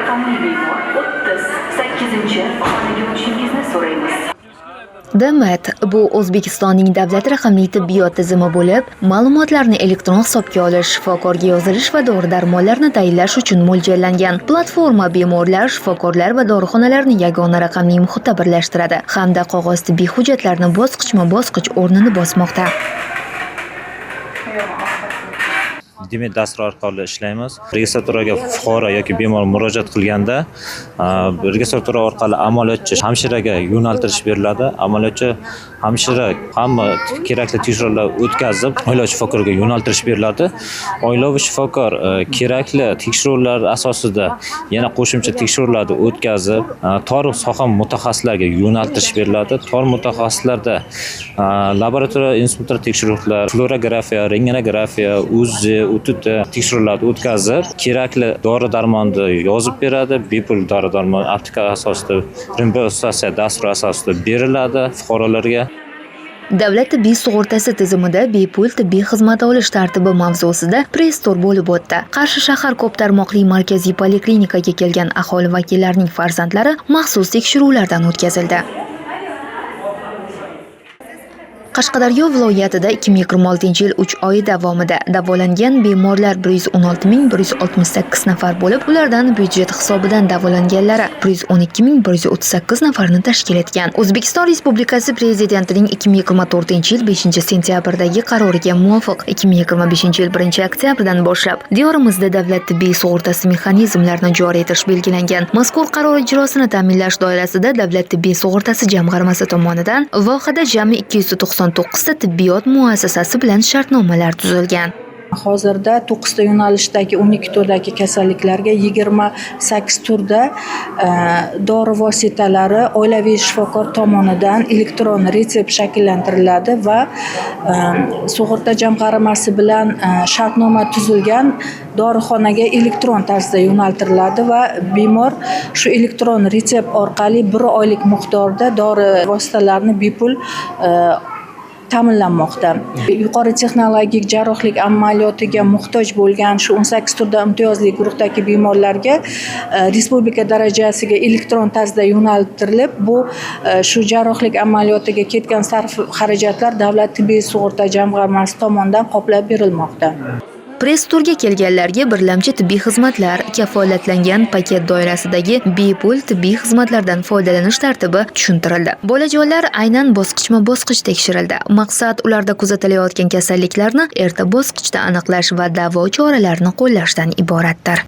raqamli bemor 38-xonaga o'tishingizni so'raymiz. Demet, bu O'zbekistonning davlat raqamli tibbiyot tizimi bo'lib, ma'lumotlarni elektron hisobga olish, shifokorga yozilish va dori-darmonlarni tayinlash uchun mo'ljallangan. Platforma bemorlar, shifokorlar va dorixonalarni yagona raqamli muhitda birlashtiradi hamda qog'oz tibbiy hujjatlarni bosqichma-bosqich o'rnini bosmoqda. Demet dasturi orqali ishlaymiz. Registraturaga fuqaro yoki bemor murojaat qilganda, registratura orqali amaliyotchi hamshiraga yo'naltirish beriladi. Amaliyotchi hamshira hamma kerakli tekshiruvlarni o'tkazib, oilaviy shifokorga yo'naltirish beriladi. Oilaviy shifokor kerakli tekshiruvlar asosida yana qo'shimcha tekshiruvlarni o'tkazib, tor soha mutaxassislariga yo'naltirish beriladi. Tor mutaxassislarda laboratoriya instrumental tekshiruvlar, fluorografiya, rentgenografiya, UZI, UTT tekshiruvlarni o'tkazib, kerakli dori-darmonni yozib beradi. Bepul dori-darmon aptika asosida, reimbursatsiya dasturi asosida beriladi fuqarolarga. Davlat tibbiy sug'urtasi tizimida bepul tibbiy xizmat olish tartibi mavzusida press-tur bo'lib o'tdi. Qarshi shahar ko'p tarmoqli markaziy poliklinikaga kelgan aholi vakillarining farzandlari maxsus tekshiruvlardan o'tkazildi. Qashqadaryo viloyatida 2026-yil 3 oy davomida davolangan bemorlar 116.168 nafar bo'lib, ulardan byudjet hisobidan davolanganlari 112.138 nafarni tashkil etgan. O'zbekiston Respublikasi Prezidentining 2024-yil 5-sentyabrdagi qaroriga muvofiq 2025-yil 1-oktyabrdan boshlab diyorimizda davlat tibbiy sug'urtasi mexanizmlarini joriy etish belgilangan. Mazkur qaror ijrosini ta'minlash doirasida davlat tibbiy sug'urtasi jamg'armasi tomonidan vohada jami 299 ta tibbiyot muassasasi bilan shartnomalar tuzilgan. Hozirda 9 ta yo'nalishdagi 12 turdagi kasalliklarga 28 turda dori vositalari oilaviy shifokor tomonidan elektron retsept shakllantiriladi va sug'urta jamg'armasi bilan shartnoma tuzilgan dorixonaga elektron tarzda yo'naltiriladi va bemor shu elektron retsept orqali 1 oylik miqdorda dori vositalarini bepul ta'minlanmoqda. Yuqori texnologik jarrohlik amaliyotiga muhtoj bo'lgan shu 18 turda imtiyozli guruhdagi bemorlarga respublika darajasiga elektron tarzda yo'naltirilib, bu shu jarrohlik amaliyotiga ketgan sarf xarajatlar davlat tibbiy sug'urta jamg'armasi tomonidan qoplab berilmoqda. Press-turga kelganlarga birlamchi tibbiy xizmatlar, kafolatlangan paket doirasidagi bepul tibbiy xizmatlardan foydalanish tartibi tushuntirildi. Bolajonlar aynan bosqichma-bosqich tekshirildi. Maqsad ularda kuzatilayotgan kasalliklarni erta bosqichda aniqlash va davo choralarini qo'llashdan iboratdir.